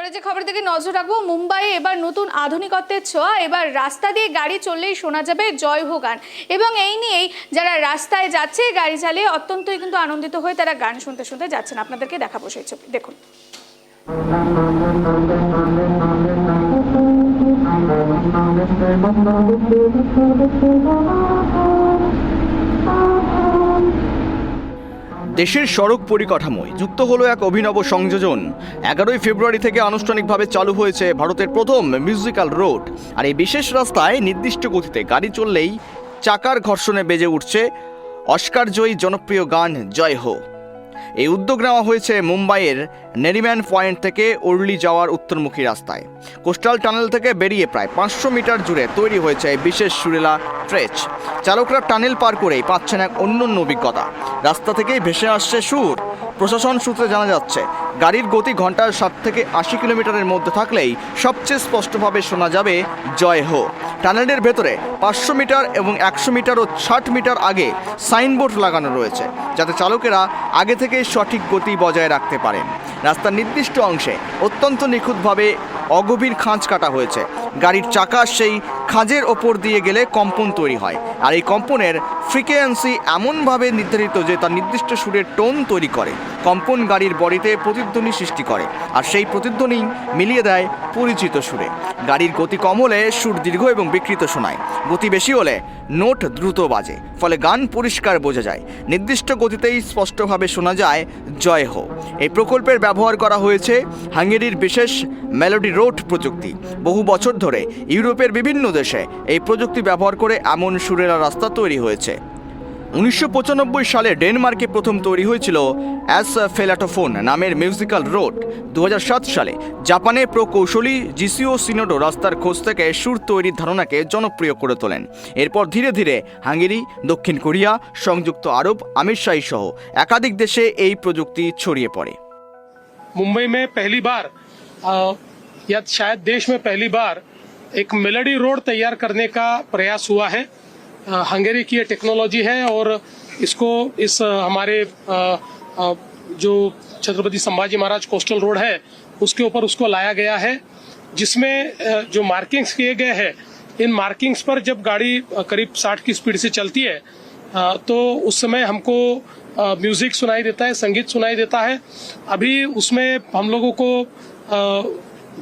এবারে যে খবর দিকে নজর রাখবো, মুম্বাইয়ে এবার নতুন আধুনিকত্বের ছোঁয়া। এবার রাস্তা দিয়ে গাড়ি চললেই শোনা যাবে জয় হো গান, এবং এই নিয়েই যারা রাস্তায় যাচ্ছে গাড়ি চালিয়ে অত্যন্তই কিন্তু আনন্দিত হয়ে তারা গান শুনতে শুনতে যাচ্ছেন। আপনাদেরকে দেখাবো সেই ছবি, দেখুন। দেশের সড়ক পরিকাঠামোয় যুক্ত হলো এক অভিনব সংযোজন। 11ই ফেব্রুয়ারি থেকে আনুষ্ঠানিকভাবে চালু হয়েছে ভারতের প্রথম মিউজিক্যাল রোড। আর এই বিশেষ রাস্তায় নির্দিষ্ট গতিতে গাড়ি চললেই চাকার ঘর্ষণে বেজে উঠছে অস্কারজয়ী জনপ্রিয় গান জয় হো। এই উদ্যোগ নেওয়া হয়েছে মুম্বাইয়ের নেরিম্যান পয়েন্ট থেকে উর্লি যাওয়ার উত্তরমুখী রাস্তায়। কোস্টাল টানেল থেকে বেরিয়ে প্রায় 500 মিটার জুড়ে তৈরি হয়েছে এই বিশেষ সুরেলা ট্রেচ। চালকরা টানেল পার করেই পাচ্ছেন এক অনন্য অভিজ্ঞতা। রাস্তা থেকেই ভেসে আসছে সুর। প্রশাসন সূত্রে জানা যাচ্ছে, গাড়ির গতি ঘন্টায় 60 থেকে 80 কিলোমিটারের মধ্যে থাকলেই সবচেয়ে স্পষ্টভাবে শোনা যাবে জয় হো। টানেলের ভেতরে 500 মিটার এবং 100 মিটার ও 60 মিটার আগে সাইনবোর্ড লাগানো রয়েছে, যাতে চালকেরা আগে থেকে সঠিক গতি বজায় রাখতে পারেন। রাস্তার নির্দিষ্ট অংশে অত্যন্ত নিখুঁতভাবে অগভীর খাঁজ কাটা হয়েছে। গাড়ির চাকা সেই খাঁজের ওপর দিয়ে গেলে কম্পন তৈরি হয়, আর এই কম্পনের ফ্রিকোয়েন্সি এমনভাবে নির্ধারিত যে তার নির্দিষ্ট সুরের টোন তৈরি করে। কম্পন গাড়ির বডিতে প্রতিধ্বনি সৃষ্টি করে, আর সেই প্রতিধ্বনি মিলিয়ে দেয় পরিচিত সুরে। গাড়ির গতি কম হলে সুর দীর্ঘ এবং বিকৃত শোনায়, গতি বেশি হলে নোট দ্রুত বাজে, ফলে গান পরিষ্কার বোঝা যায়। নির্দিষ্ট গতিতেই স্পষ্টভাবে শোনা যায় জয় হো। এই প্রকল্পের ব্যবহার করা হয়েছে হাঙ্গেরির বিশেষ মেলোডি রোড প্রযুক্তি। বহু বছর ধরে ইউরোপের বিভিন্ন দেশে এই প্রযুক্তি ব্যবহার করে এমন সুরেলা রাস্তা তৈরি হয়েছে। 1995 সালে ডেনমার্কে প্রথম তৈরি হয়েছিল অ্যাস ফেলাটোফোন নামের মিউজিক্যাল রোড। 2007 সালে জাপানে প্রকৌশলী জিসিও সিনোডো রাস্তার খোঁজ থেকে সুর তৈরির ধারণাকে জনপ্রিয় করে তোলেন। এরপর ধীরে ধীরে হাঙ্গেরি, দক্ষিণ কোরিয়া, সংযুক্ত আরব আমিরশাহী সহ একাধিক দেশে এই প্রযুক্তি ছড়িয়ে পড়ে। मुंबई में पहली बार या शायद देश में पहली बार एक मेलोडी रोड तैयार करने का प्रयास हुआ है। हंगेरी की ये टेक्नोलॉजी है और इसको इस हमारे जो छत्रपति संभाजी महाराज कोस्टल रोड है उसके ऊपर उसको लाया गया है, जिसमें जो मार्किंग्स किए गए हैं, इन मार्किंग्स पर जब गाड़ी करीब 60 की स्पीड से चलती है तो उस समय हमको म्यूजिक सुनाई देता है, संगीत सुनाई देता है। अभी उसमें हम लोगों को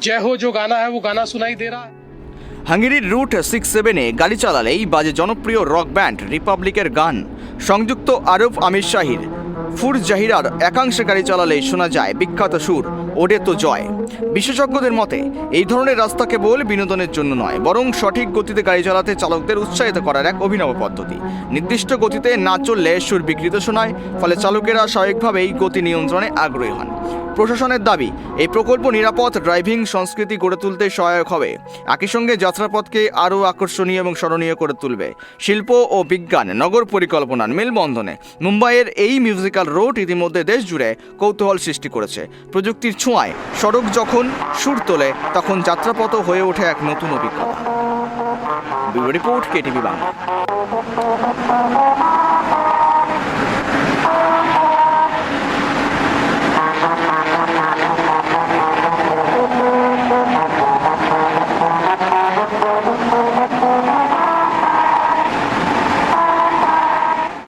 जय हो जो गाना है वो गाना सुनाई दे रहा है। হাঙ্গেরির রুট 67-এ গাড়ি চালালেই বাজে জনপ্রিয় রক ব্যান্ড রিপাবলিকের গান। সংযুক্ত আরব আমিরশাহীর ফুরজাহিরার একাংশে গাড়ি চালালেই শোনা যায় বিখ্যাত সুর ওডে তো জয়। বিশেষজ্ঞদের মতে এই ধরনের রাস্তা কেবল বিনোদনের জন্য নয়, বরং সঠিক গতিতে গাড়ি চালাতে চালকদের উৎসাহিত করার এক অভিনব পদ্ধতি। নির্দিষ্ট গতিতে না চললে সুর বিকৃত শোনায়, ফলে চালকেরা স্বাভাবিকভাবেই গতি নিয়ন্ত্রণে আগ্রহী হন। প্রশাসনের দাবি, এই প্রকল্প নিরাপদ ড্রাইভিং সংস্কৃতি গড়ে তুলতে সহায়ক হবে। একই সঙ্গে যাত্রাপথকে আরও আকর্ষণীয় এবং স্মরণীয় করে তুলবে। শিল্প ও বিজ্ঞান, নগর পরিকল্পনার মেলবন্ধনে মুম্বাইয়ের এই মিউজিক্যাল রোড ইতিমধ্যে দেশ জুড়ে কৌতূহল সৃষ্টি করেছে। প্রযুক্তির ছোঁয়ায় সড়ক যখন সুর তোলে, তখন যাত্রাপথও হয়ে ওঠে এক নতুন অভিজ্ঞতা। Bureau report, KTV Bangla.